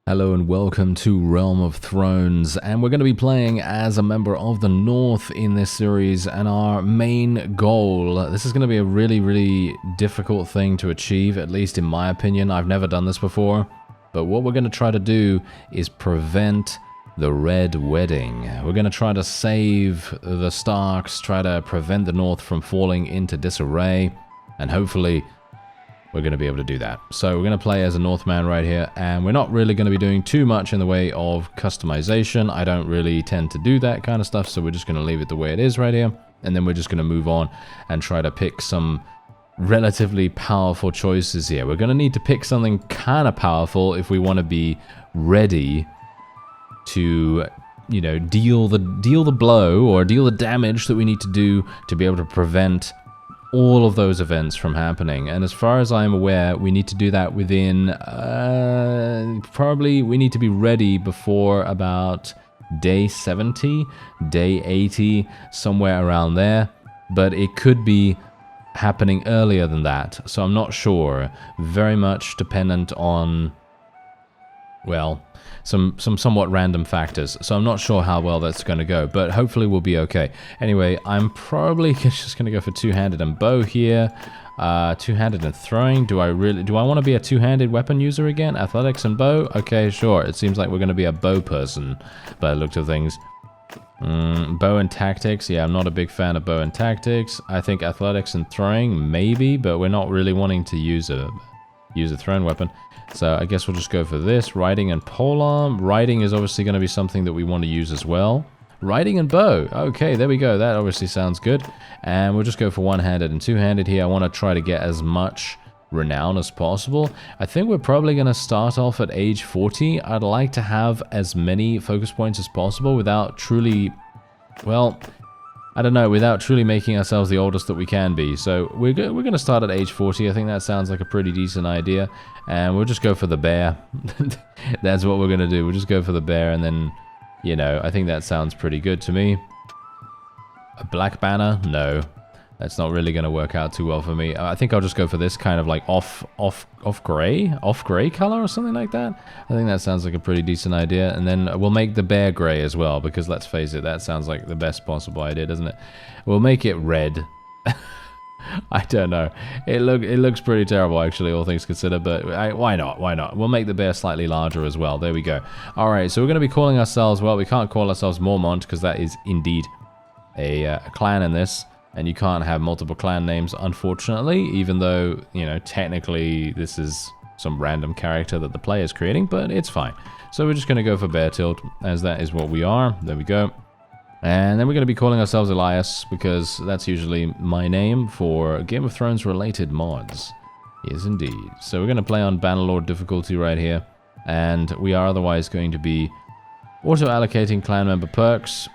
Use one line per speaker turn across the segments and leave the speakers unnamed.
Hello and welcome to Realm of Thrones, and we're going to be playing as a member of the North in this series, and our main goal, this is going to be a really difficult thing to achieve, at least in my opinion. I've never done this before, but what we're going to try to do is prevent the Red Wedding. We're going to try to save the Starks, try to prevent the North from falling into disarray, and hopefully we're going to be able to do that. So we're going to play as a Northman right here, and we're not really going to be doing too much in the way of customization. I don't really tend to do that kind of stuff, so we're just going to leave it the way it is right here, and then we're just going to move on and try to pick some relatively powerful choices here. We're going to need to pick something kind of powerful if we want to be ready to, you know, deal the blow or deal the damage that we need to do to be able to prevent all of those events from happening. And as far as I'm aware, we need to do that within probably we need to be ready before about day 70, day 80, somewhere around there, but it could be happening earlier than that, so I'm not sure. Very much dependent on, well, some somewhat random factors, so I'm not sure how well that's going to go, but hopefully we'll be okay. Anyway, I'm probably just going to go for two-handed and bow here. Two-handed and throwing. Do I want to be a two-handed weapon user again? Athletics and bow? Okay, sure. It seems like we're going to be a bow person by the looks of things. Bow and tactics. Yeah, I'm not a big fan of bow and tactics. I think athletics and throwing, maybe, but we're not really wanting to use a thrown weapon. So I guess we'll just go for this. Riding and polearm. Riding is obviously going to be something that we want to use as well. Riding and bow. Okay, there we go. That obviously sounds good. And we'll just go for one-handed and two-handed here. I want to try to get as much renown as possible. I think we're probably going to start off at age 40. I'd like to have as many focus points as possible without truly, well, I don't know, without truly making ourselves the oldest that we can be. So we're going to start at age 40. I think that sounds like a pretty decent idea. And we'll just go for the bear. That's what we're going to do. We'll just go for the bear, and then, you know, I think that sounds pretty good to me. A black banner? No. That's not really going to work out too well for me. I think I'll just go for this kind of like off gray color or something like that. I think that sounds like a pretty decent idea. And then we'll make the bear gray as well, because let's face it, that sounds like the best possible idea, doesn't it? We'll make it red. I don't know. It looks pretty terrible, actually, all things considered, but why not? Why not? We'll make the bear slightly larger as well. There we go. All right, so we're going to be calling ourselves, well, we can't call ourselves Mormont, because that is indeed a clan in this. And you can't have multiple clan names, unfortunately, even though, you know, technically this is some random character that the player is creating, but it's fine. So we're just going to go for Bear Tilt, as that is what we are. There we go. And then we're going to be calling ourselves Elias, because that's usually my name for Game of Thrones related mods. Yes, indeed. So we're going to play on Bannerlord difficulty right here. And we are otherwise going to be auto-allocating clan member perks.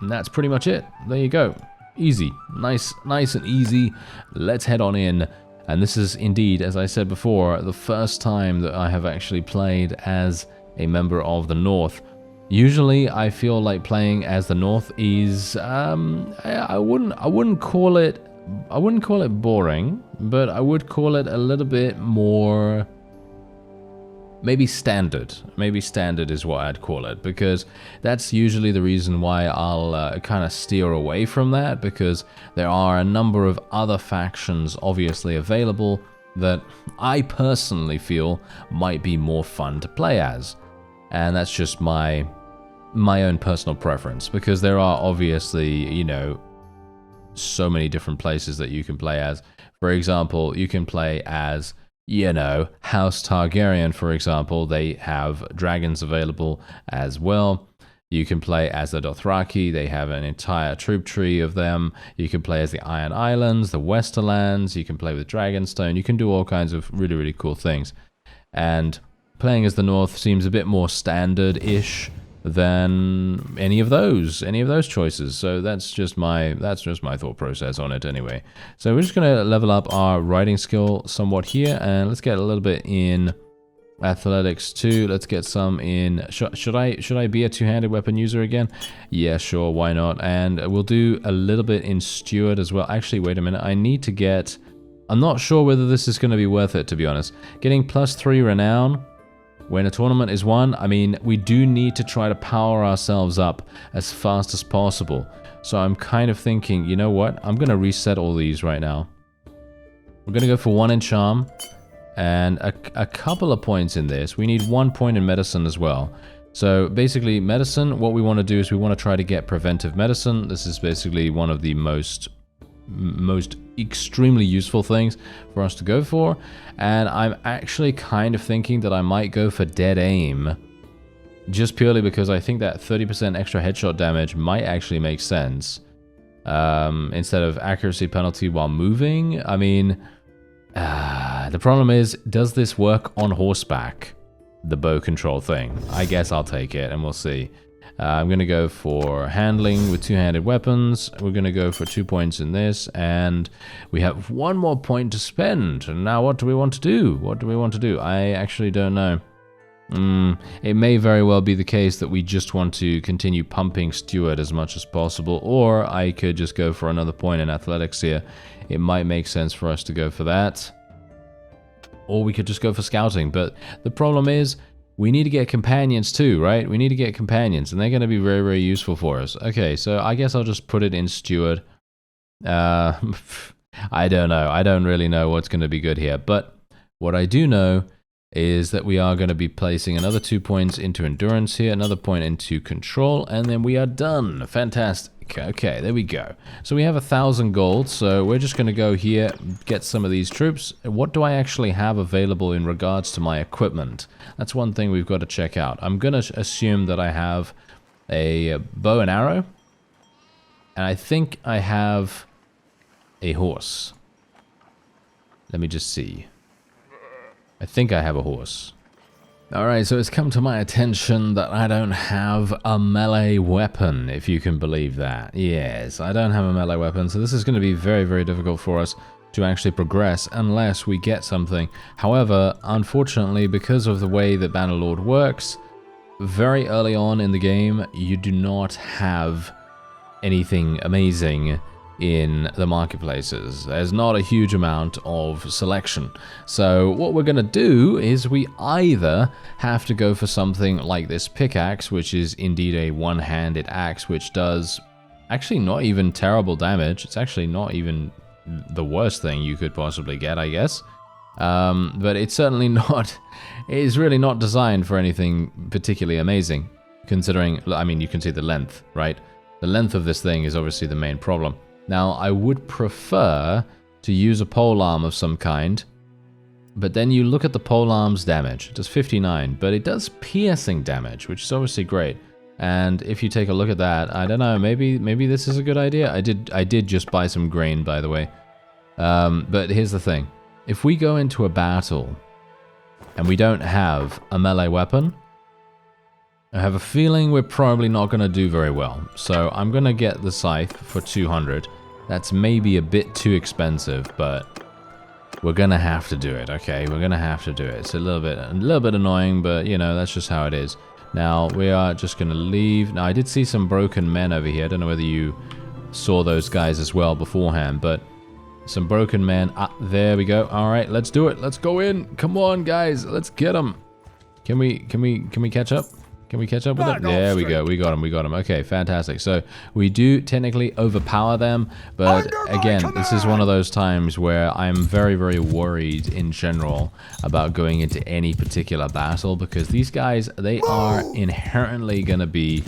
And that's pretty much it. There you go. Easy. Nice and easy. Let's head on in. And this is indeed, as I said before, the first time that I have actually played as a member of the North. Usually I feel like playing as the North is I wouldn't call it boring, but I would call it a little bit more, maybe standard. Maybe standard is what I'd call it, because that's usually the reason why I'll kind of steer away from that, because there are a number of other factions obviously available that I personally feel might be more fun to play as. And that's just my own personal preference, because there are obviously, you know, so many different places that you can play as. For example, you can play as, you know, House Targaryen, for example. They have dragons available as well. You can play as the Dothraki. They have an entire troop tree of them. You can play as the Iron Islands, the Westerlands. You can play with Dragonstone. You can do all kinds of really cool things. And playing as the North seems a bit more standard-ish than any of those choices. So that's just my thought process on it anyway. So we're just gonna level up our riding skill somewhat here, and let's get a little bit in athletics too. Let's get some in. Should I be a two-handed weapon user again? Yeah, sure, why not? And we'll do a little bit in steward as well. Actually, wait a minute. I need to get, I'm not sure whether this is going to be worth it, to be honest. Getting +3 renown when a tournament is won, I mean, we do need to try to power ourselves up as fast as possible. So I'm kind of thinking, you know what? I'm going to reset all these right now. We're going to go for 1 in charm and a couple of points in this. We need 1 point in medicine as well. So basically, medicine, what we want to do is we want to try to get preventive medicine. This is basically one of the most extremely useful things for us to go for. And I'm actually kind of thinking that I might go for dead aim. Just purely because I think that 30% extra headshot damage might actually make sense. Instead of accuracy penalty while moving. I mean, the problem is, does this work on horseback? The bow control thing. I guess I'll take it and we'll see. I'm going to go for handling with two-handed weapons. We're going to go for 2 points in this, and we have 1 more point to spend. And now what do we want to do? What do we want to do? I actually don't know. It may very well be the case that we just want to continue pumping Steward as much as possible, or I could just go for another point in athletics here. It might make sense for us to go for that. Or we could just go for scouting, but the problem is we need to get companions too, right? We need to get companions, and they're going to be very, very useful for us. Okay, so I guess I'll just put it in Steward. I don't know. I don't really know what's going to be good here, but what I do know is that we are going to be placing another 2 points into endurance here, another point into control, and then we are done. Fantastic. Okay, there we go. So we have 1,000 gold, so we're just going to go here, get some of these troops. What do I actually have available in regards to my equipment? That's one thing we've got to check out. I'm going to assume that I have a bow and arrow, and I think I have a horse. Let me just see. I think I have a horse. Alright, so it's come to my attention that I don't have a melee weapon, if you can believe that. Yes, I don't have a melee weapon, so this is going to be very, very difficult for us to actually progress unless we get something. However, unfortunately, because of the way that Bannerlord works, very early on in the game, you do not have anything amazing in the marketplaces. There's not a huge amount of selection. So what we're going to do is we either have to go for something like this pickaxe, which is indeed a one-handed axe, which does actually not even terrible damage. It's actually not even the worst thing you could possibly get, I guess. But it's certainly not, it is really not designed for anything particularly amazing, considering, I mean, you can see the length, right? The length of this thing is obviously the main problem. Now, I would prefer to use a polearm of some kind, but then you look at the polearm's damage. It does 59, but it does piercing damage, which is obviously great. And if you take a look at that, I don't know, maybe this is a good idea. I did just buy some grain, by the way. But here's the thing. If we go into a battle and we don't have a melee weapon, I have a feeling we're probably not going to do very well. So I'm going to get the scythe for 200. That's maybe a bit too expensive, but we're going to have to do it, okay? We're going to have to do it. It's a little bit annoying, but, you know, that's just how it is. Now, we are just going to leave. Now, I did see some broken men over here. I don't know whether you saw those guys as well beforehand, but some broken men. Ah, there we go. All right, let's do it. Let's go in. Come on, guys. Let's get them. Can we catch up? Can we catch up with them? There we go. We got them. Okay, fantastic. So we do technically overpower them, but again, this is one of those times where I'm very, very worried in general about going into any particular battle, because these guys, they are inherently going to be,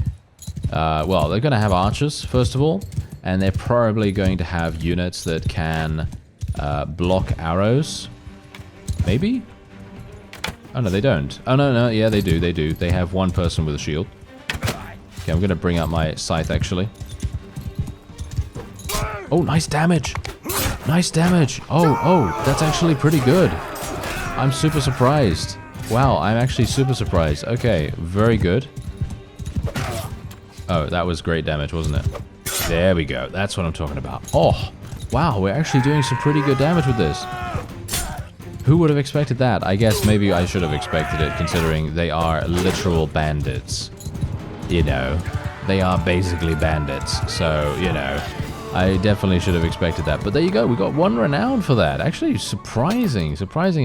well, they're going to have archers, first of all, and they're probably going to have units that can block arrows. Maybe? Oh, no, they don't. Oh, no, yeah, they do. They have one person with a shield. Okay, I'm going to bring out my scythe, actually. Oh, nice damage. Nice damage. Oh, that's actually pretty good. I'm super surprised. Wow, I'm actually super surprised. Okay, very good. Oh, that was great damage, wasn't it? There we go. That's what I'm talking about. Oh, wow, we're actually doing some pretty good damage with this. Who would have expected that? I guess maybe I should have expected it, considering they are literal bandits. You know, they are basically bandits, so, you know, I definitely should have expected that. But there you go. We got 1 renown for that. Actually, surprising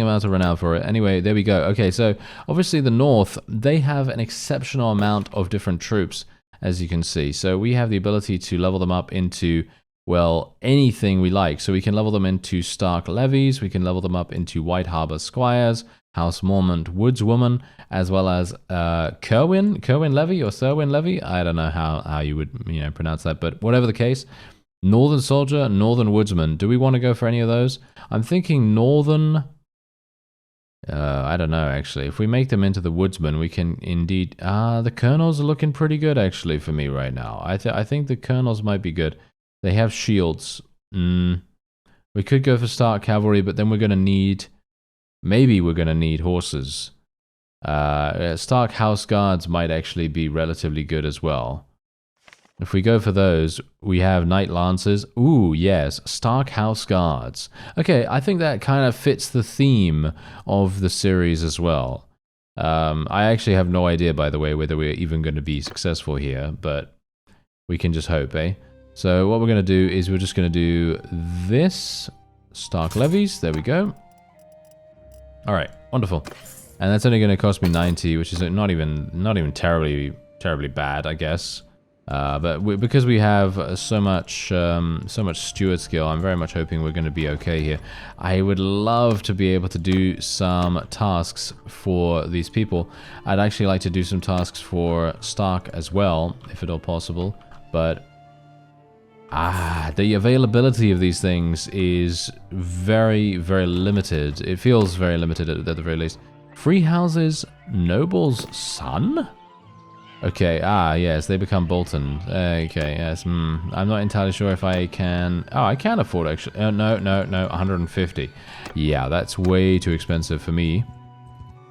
amount of renown for it. Anyway, there we go. Okay, so obviously the North, they have an exceptional amount of different troops, as you can see. So we have the ability to level them up into, well, anything we like. So we can level them into Stark Levies. We can level them up into White Harbor Squires, House Mormont Woodswoman, as well as Kerwin Levy or Serwin Levy. I don't know how you would pronounce that, but whatever the case. Northern Soldier, Northern Woodsman. Do we want to go for any of those? I'm thinking Northern... I don't know, actually. If we make them into the Woodsman, we can indeed... the Colonels are looking pretty good, actually, for me right now. I think the Colonels might be good. They have shields. We could go for Stark Cavalry, but then we're going to need... Maybe we're going to need horses. Stark House Guards might actually be relatively good as well. If we go for those, we have Knight Lancers. Ooh, yes, Stark House Guards. Okay, I think that kind of fits the theme of the series as well. I actually have no idea, by the way, whether we're even going to be successful here, but we can just hope, eh? So what we're going to do is we're just going to do this. Stark Levies, there we go. All right, wonderful. And that's only going to cost me 90, which is not even terribly bad, I guess. But because we have so much steward skill, I'm very much hoping we're going to be okay here. I would love to be able to do some tasks for these people. I'd actually like to do some tasks for Stark as well, if at all possible. But the availability of these things is very, very limited. It feels very limited at the very least. Free houses, Noble's son? Okay, yes, they become Bolton. Okay, yes, I'm not entirely sure if I can... Oh, I can afford actually... no, 150. Yeah, that's way too expensive for me.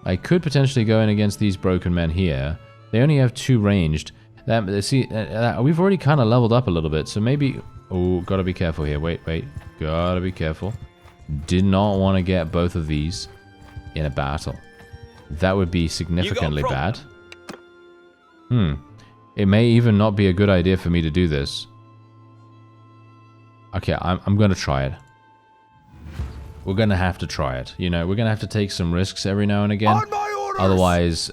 I could potentially go in against these broken men here. They only have 2 ranged. We've already kind of leveled up a little bit, so maybe... Oh, gotta be careful here. Wait. Gotta be careful. Did not want to get both of these in a battle. That would be significantly bad. It may even not be a good idea for me to do this. Okay, I'm going to try it. We're going to have to try it. We're going to have to take some risks every now and again. Otherwise,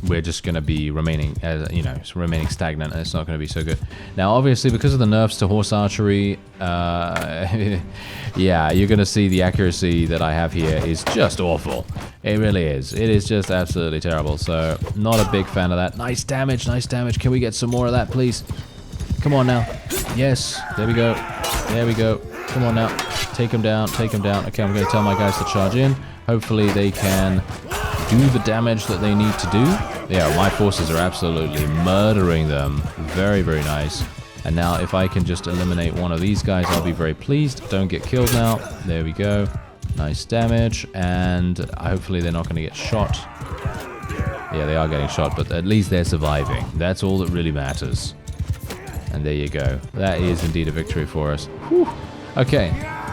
we're just going to be remaining stagnant, and it's not going to be so good. Now, obviously, because of the nerfs to horse archery, yeah, you're going to see the accuracy that I have here is just awful. It really is. It is just absolutely terrible, so not a big fan of that. Nice damage, nice damage. Can we get some more of that, please? Come on now. Yes, there we go. There we go. Come on now. Take him down, take him down. Okay, I'm going to tell my guys to charge in. Hopefully they can do the damage that they need to do. Yeah, my forces are absolutely murdering them. Very, very nice. And now if I can just eliminate one of these guys, I'll be very pleased. Don't get killed now. There we go. Nice damage. And hopefully they're not going to get shot. Yeah, they are getting shot, but at least they're surviving. That's all that really matters. And there you go. That is indeed a victory for us. Whew. Okay,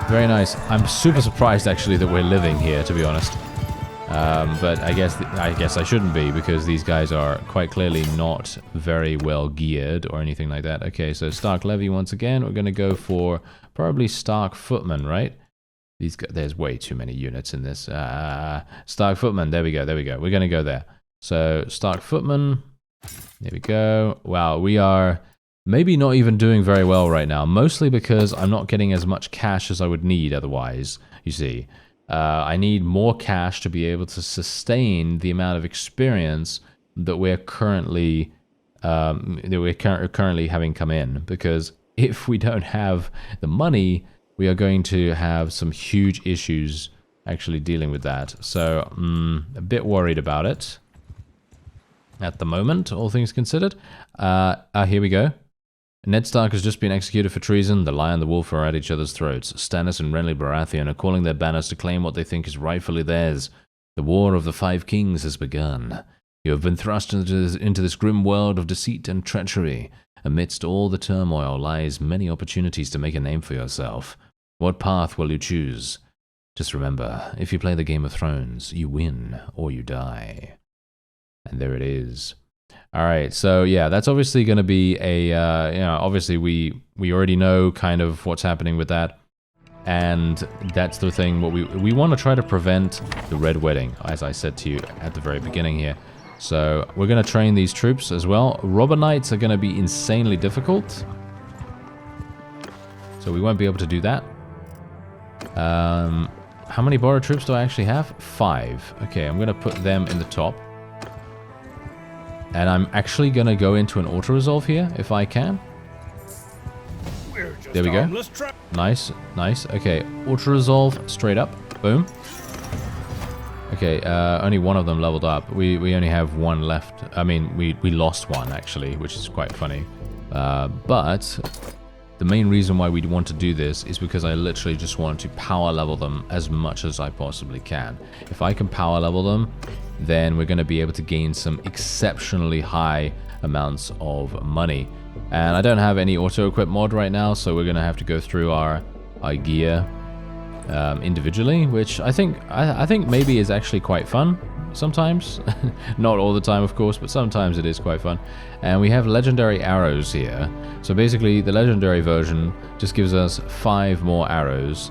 very nice. I'm super surprised actually that we're living here, to be honest. But I guess I shouldn't be, because these guys are quite clearly not very well geared or anything like that. Okay, so Stark Levy once again. We're going to go for probably Stark Footman, right? There's way too many units in this. Stark Footman, there we go, there we go. We're going to go there. So Stark Footman, there we go. Wow, we are maybe not even doing very well right now, mostly because I'm not getting as much cash as I would need otherwise, you see. I need more cash to be able to sustain the amount of experience that we're currently having come in, because if we don't have the money, we are going to have some huge issues actually dealing with that. So a bit worried about it at the moment, all things considered. Here we go. Ned Stark has just been executed for treason. The Lion and the Wolf are at each other's throats. Stannis and Renly Baratheon are calling their banners to claim what they think is rightfully theirs. The War of the Five Kings has begun. You have been thrust into this grim world of deceit and treachery. Amidst all the turmoil lies many opportunities to make a name for yourself. What path will you choose? Just remember, if you play the Game of Thrones, you win or you die. And there it is. All right, so yeah, that's obviously going to be a, you know, obviously we already know kind of what's happening with that. And that's the thing, what we want to try to prevent the Red Wedding, as I said to you at the very beginning here. So we're going to train these troops as well. Robber Knights are going to be insanely difficult. So we won't be able to do that. How many borrowed troops do I actually have? 5. Okay, I'm going to put them in the top. And I'm actually going to go into an auto-resolve here, if I can. There we go. Nice, nice. Okay, auto-resolve, straight up. Boom. Okay, only one of them leveled up. We only have one left. I mean, we lost one, actually, which is quite funny. But the main reason why we want to do this is because I literally just want to power level them as much as I possibly can. If I can power level them, then we're going to be able to gain some exceptionally high amounts of money. And I don't have any auto-equip mod right now, so we're going to have to go through our gear individually, which I think maybe is actually quite fun sometimes. Not all the time, of course, but sometimes it is quite fun. And we have legendary arrows here. So basically, the legendary version just gives us 5 more arrows,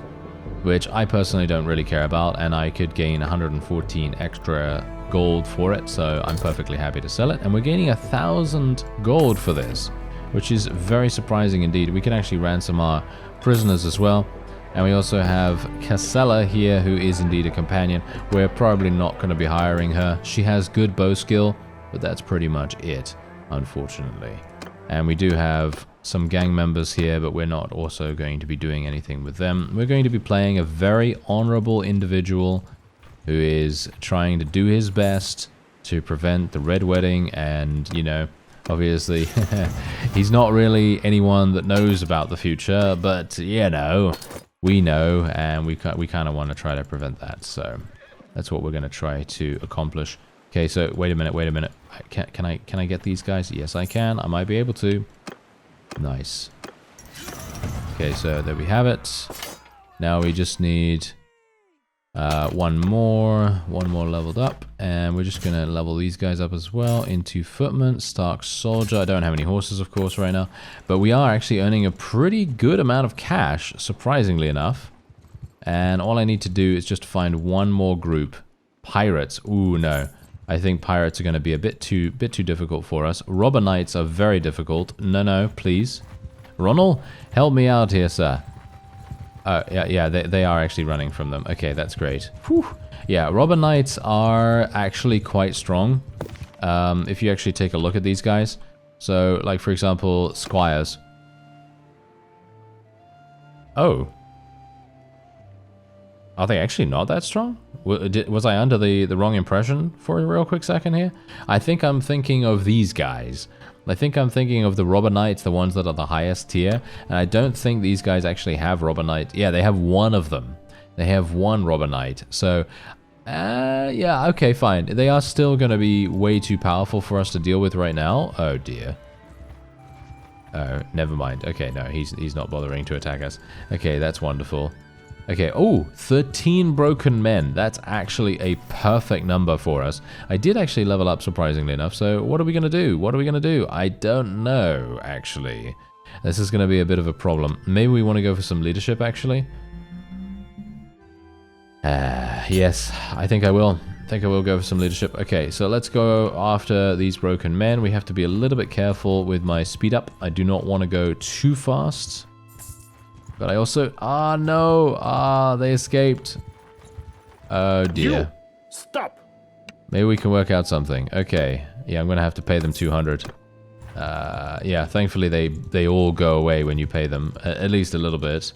which I personally don't really care about, and I could gain 114 extra gold for it, so I'm perfectly happy to sell it. And we're gaining 1,000 gold for this, which is very surprising indeed. We can actually ransom our prisoners as well. And we also have Casella here, who is indeed a companion. We're probably not going to be hiring her. She has good bow skill, but that's pretty much it, unfortunately. And we do have some gang members here, but we're not also going to be doing anything with them. We're going to be playing a very honorable individual who is trying to do his best to prevent the Red Wedding, and, you know, obviously, he's not really anyone that knows about the future, but, you know, we know, and we kind of want to try to prevent that. So that's what we're going to try to accomplish. Okay, so wait a minute. Can I get these guys? Yes, I can. I might be able to. Nice. Okay, so there we have it. Now we just need one more leveled up, and we're just gonna level these guys up as well into footman, Stark soldier. I don't have any horses, of course, right now, but we are actually earning a pretty good amount of cash, surprisingly enough. And all I need to do is just find one more group. Pirates. Ooh, no. I think pirates are going to be a bit too difficult for us. Robber knights are very difficult. No, please. Ronald, help me out here, sir. Yeah, they are actually running from them. Okay, that's great. Whew. Yeah, robber knights are actually quite strong. If you actually take a look at these guys. So, like, for example, squires. Oh. Are they actually not that strong? Was I under the wrong impression for a real quick second here? I think I'm thinking of these guys. I think I'm thinking of the robber knights, the ones that are the highest tier. And I don't think these guys actually have robber knight. Yeah, they have one of them. They have one robber knight. So, yeah, okay, fine. They are still going to be way too powerful for us to deal with right now. Oh, dear. Oh, never mind. Okay, no, he's not bothering to attack us. Okay, that's wonderful. Okay, oh, 13 broken men. That's actually a perfect number for us. I did actually level up, surprisingly enough, so what are we going to do? What are we going to do? I don't know, actually. This is going to be a bit of a problem. Maybe we want to go for some leadership, actually. Yes, I think I will. I think I will go for some leadership. Okay, so let's go after these broken men. We have to be a little bit careful with my speed up. I do not want to go too fast. But I also... Ah, no! Ah, they escaped. Oh, dear.
You, stop!
Maybe we can work out something. Okay. Yeah, I'm going to have to pay them 200. Yeah, thankfully they all go away when you pay them. At least a little bit.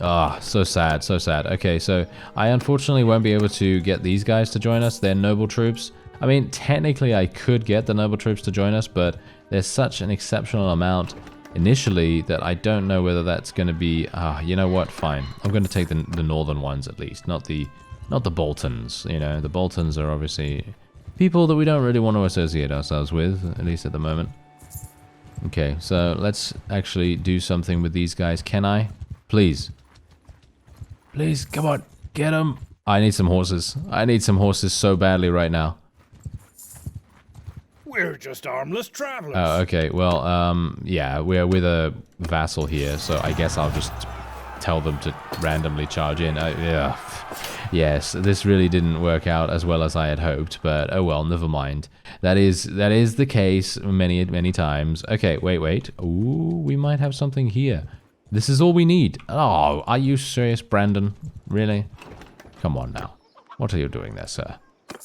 Ah, so sad, so sad. Okay, so I unfortunately won't be able to get these guys to join us. They're noble troops. I mean, technically I could get the noble troops to join us, but there's such an exceptional amount initially that I don't know whether that's going to be... you know what? Fine. I'm going to take the northern ones at least, not the Boltons. You know, the Boltons are obviously people that we don't really want to associate ourselves with, at least at the moment. Okay, so let's actually do something with these guys. Can I? Please. Please, come on. Get them. I need some horses. I need some horses so badly right now.
We're just harmless travelers.
Oh, okay. Well, yeah, we're with a vassal here, so I guess I'll just tell them to randomly charge in. Yeah. Yes, this really didn't work out as well as I had hoped, but oh well, never mind. That is the case many times. Okay, wait. Ooh, we might have something here. This is all we need. Oh, are you serious, Brandon? Really? Come on now. What are you doing there, sir?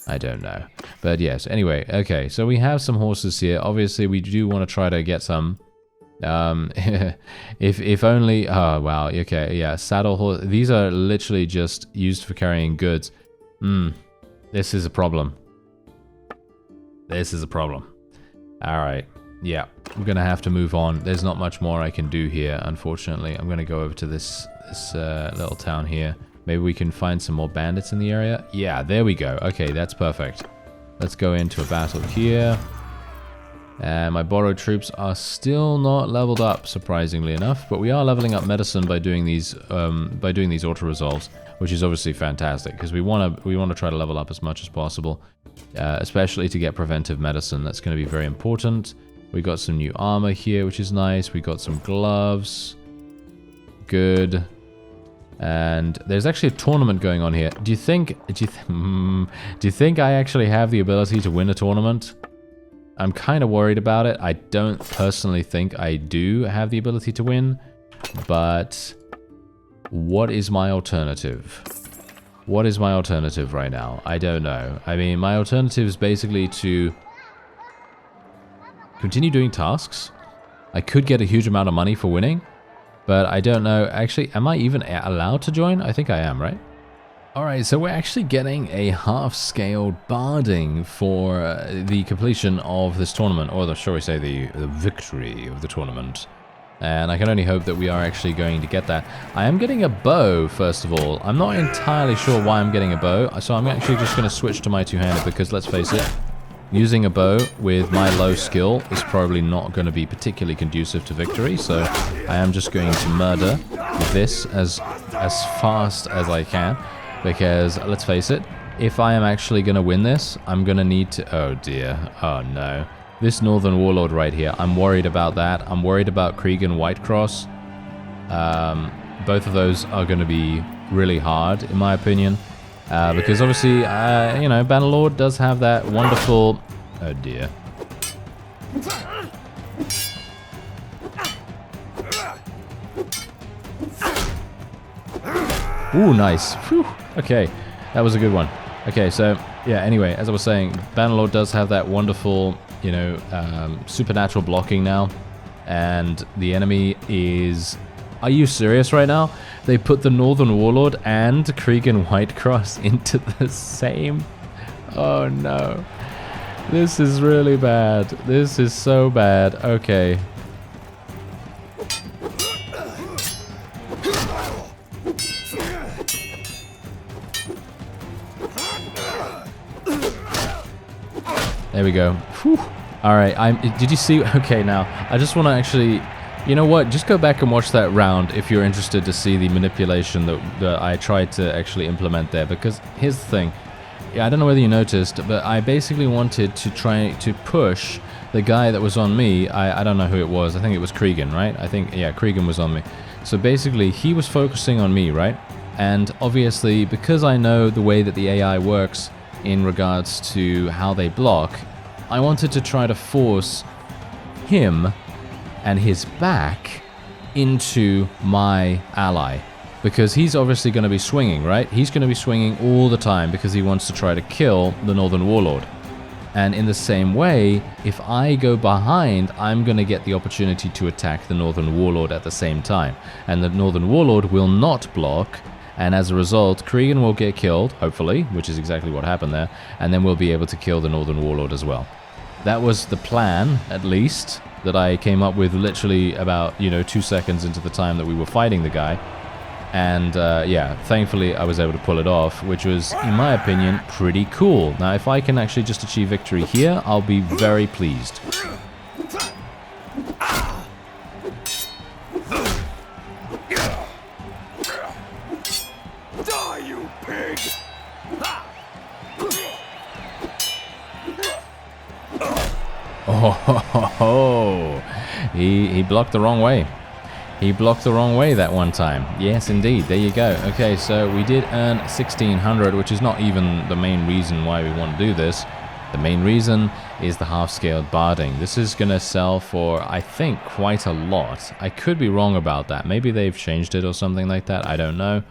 I don't know. But yes, anyway, okay, so we have some horses here. Obviously, we do want to try to get some. If only... Oh, wow, okay, yeah, saddle horse... These are literally just used for carrying goods. This is a problem. This is a problem. Alright, yeah, I'm gonna have to move on. There's not much more I can do here, unfortunately. I'm gonna go over to this little town here. Maybe we can find some more bandits in the area. Yeah, there we go. Okay, that's perfect. Let's go into a battle here. And my borrowed troops are still not leveled up, surprisingly enough, but we are leveling up medicine by doing these auto resolves, which is obviously fantastic because we want to try to level up as much as possible, especially to get preventive medicine. That's going to be very important. We got some new armor here, which is nice. We got some gloves. Good. And there's actually a tournament going on here. Do you think I actually have the ability to win a tournament? I'm kind of worried about it. I don't personally think I do have the ability to win, but what is my alternative? What is my alternative right now? I don't know. I mean, my alternative is basically to continue doing tasks. I could get a huge amount of money for winning, but I don't know. Actually, am I even allowed to join? I think I am, right? Alright, so we're actually getting a half-scaled barding for the completion of this tournament, or shall we say the victory of the tournament. And I can only hope that we are actually going to get that. I am getting a bow, first of all. I'm not entirely sure why I'm getting a bow, so I'm actually just going to switch to my two-handed because, let's face it, using a bow with my low skill is probably not going to be particularly conducive to victory, so I am just going to murder this as fast as I can. Because, let's face it, if I am actually going to win this, I'm going to need to... Oh dear. Oh no. This Northern Warlord right here, I'm worried about that. I'm worried about Krieg and Whitecross. Both of those are going to be really hard, in my opinion. Because obviously, you know, Bannerlord does have that wonderful... Oh dear. Ooh, nice. Whew. Okay, that was a good one. Okay, so, yeah, anyway, as I was saying, Bannerlord does have that wonderful, you know, supernatural blocking now. And the enemy is... Are you serious right now? They put the Northern Warlord and Krieg and Whitecross into the same... Oh, no. This is really bad. This is so bad. Okay. There we go. Alright, did you see? Okay, now, I just want to actually... You know what? Just go back and watch that round if you're interested to see the manipulation that I tried to actually implement there. Because here's the thing. Yeah, I don't know whether you noticed, but I basically wanted to try to push the guy that was on me. I don't know who it was. I think it was Kriegen, right? I think, yeah, Kriegen was on me. So basically, he was focusing on me, right? And obviously, because I know the way that the AI works in regards to how they block, I wanted to try to force him and his back into my ally. Because he's obviously going to be swinging, right? He's going to be swinging all the time because he wants to try to kill the Northern Warlord. And in the same way, if I go behind, I'm going to get the opportunity to attack the Northern Warlord at the same time. And the Northern Warlord will not block, and as a result, Kriegen will get killed, hopefully, which is exactly what happened there, and then we'll be able to kill the Northern Warlord as well. That was the plan, at least, that I came up with literally about, 2 seconds into the time that we were fighting the guy. And, yeah, thankfully I was able to pull it off, which was, in my opinion, pretty cool. Now, if I can actually just achieve victory here, I'll be very pleased.
Die, you pig!
Oh, he blocked the wrong way. He blocked the wrong way that one time. Yes, indeed. There you go. Okay, so we did earn 1,600, which is not even the main reason why we want to do this. The main reason is the half-scaled barding. This is going to sell for, I think, quite a lot. I could be wrong about that. Maybe they've changed it or something like that. I don't know.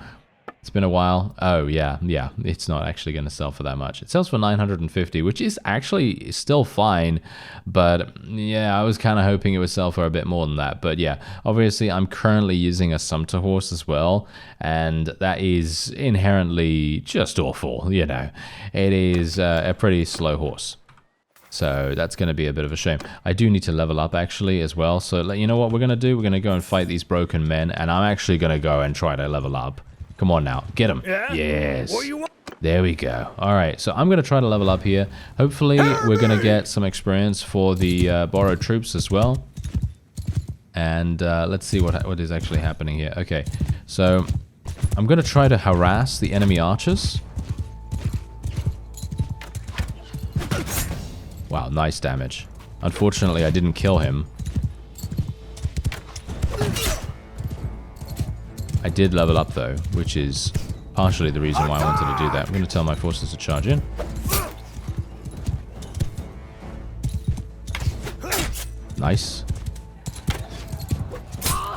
It's been a while. Oh, yeah. It's not actually going to sell for that much. It sells for 950, which is actually still fine. But, yeah, I was kind of hoping it would sell for a bit more than that. But, yeah, obviously, I'm currently using a sumpter horse as well. And that is inherently just awful, you know. It is a pretty slow horse. So that's going to be a bit of a shame. I do need to level up, actually, as well. So, you know what we're going to do? We're going to go and fight these broken men. And I'm actually going to go and try to level up. Come on now, get him.
Yeah?
Yes.
What you want?
There we go. All right, so I'm going to try to level up here. Hopefully, we're going to get some experience for the borrowed troops as well. And let's see what is actually happening here. Okay, so I'm going to try to harass the enemy archers. Wow, nice damage. Unfortunately, I didn't kill him. I did level up though, which is partially the reason why I wanted to do that. I'm going to tell my forces to charge in. Nice.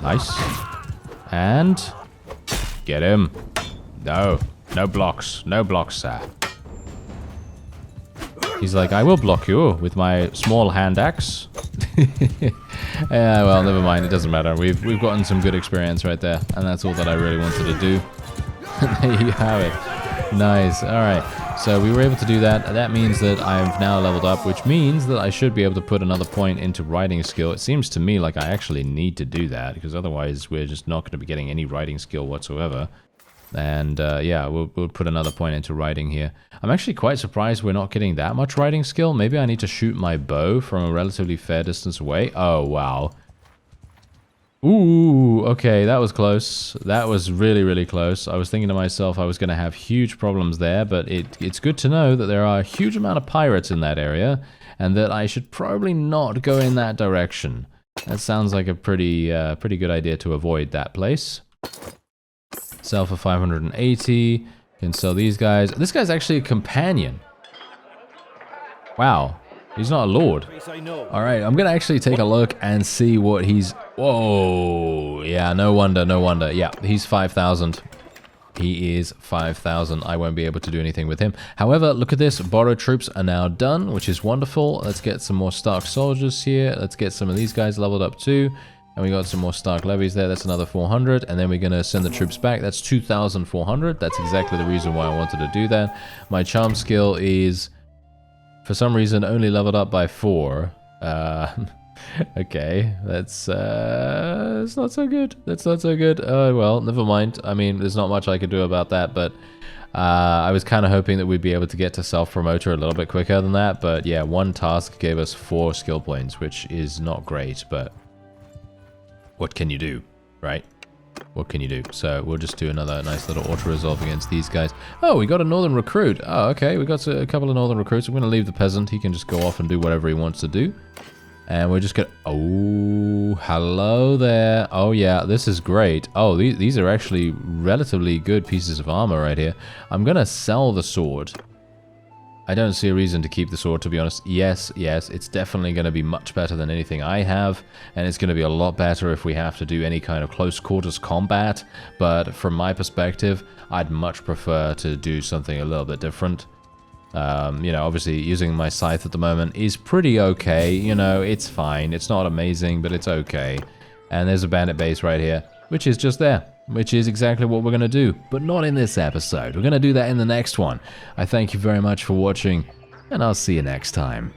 Nice. And get him. No blocks. No blocks, sir. He's like, I will block you with my small hand axe. Yeah, well, never mind. It doesn't matter. We've gotten some good experience right there, and that's all that I really wanted to do. There you have it. Nice. All right. So we were able to do that. That means that I've now leveled up, which means that I should be able to put another point into riding skill. It seems to me like I actually need to do that, because otherwise we're just not going to be getting any riding skill whatsoever. And yeah, we'll put another point into riding here. I'm actually quite surprised we're not getting that much riding skill. Maybe I need to shoot my bow from a relatively fair distance away. Oh, wow. Ooh, okay, that was close. That was really, really close. I was thinking to myself I was going to have huge problems there, but it's good to know that there are a huge amount of pirates in that area, and that I should probably not go in that direction. That sounds like a pretty good idea to avoid that place. Sell for 580. Can sell these guys. This guy's actually a companion. Wow. He's not a lord. Alright, I'm going to actually take a look and see what he's... Whoa. Yeah, no wonder, no wonder. Yeah, he's 5,000. He is 5,000. I won't be able to do anything with him. However, look at this. Borrowed troops are now done, which is wonderful. Let's get some more Stark soldiers here. Let's get some of these guys leveled up too. And we got some more Stark levies there. That's another 400. And then we're going to send the troops back. That's 2,400. That's exactly the reason why I wanted to do that. My charm skill is, for some reason, only leveled up by 4. Okay, that's not so good. That's not so good. Oh, well, never mind. I mean, there's not much I could do about that, but I was kind of hoping that we'd be able to get to self-promoter a little bit quicker than that. But yeah, one task gave us 4 skill points, which is not great, but what can you do, right? What can you do? So we'll just do another nice little auto-resolve against these guys. Oh, we got a northern recruit. Oh, okay, we got a couple of northern recruits. I'm going to leave the peasant. He can just go off and do whatever he wants to do. And we're just going to... Oh, hello there. Oh, yeah, this is great. Oh, these are actually relatively good pieces of armor right here. I'm going to sell the sword. I don't see a reason to keep the sword, to be honest. Yes, it's definitely going to be much better than anything I have, and it's going to be a lot better if we have to do any kind of close quarters combat, but from my perspective, I'd much prefer to do something a little bit different. You know, obviously using my scythe at the moment is pretty okay, you know, it's fine. It's not amazing, but it's okay. And there's a bandit base right here, which is just there. Which is exactly what we're going to do, but not in this episode. We're going to do that in the next one. I thank you very much for watching, and I'll see you next time.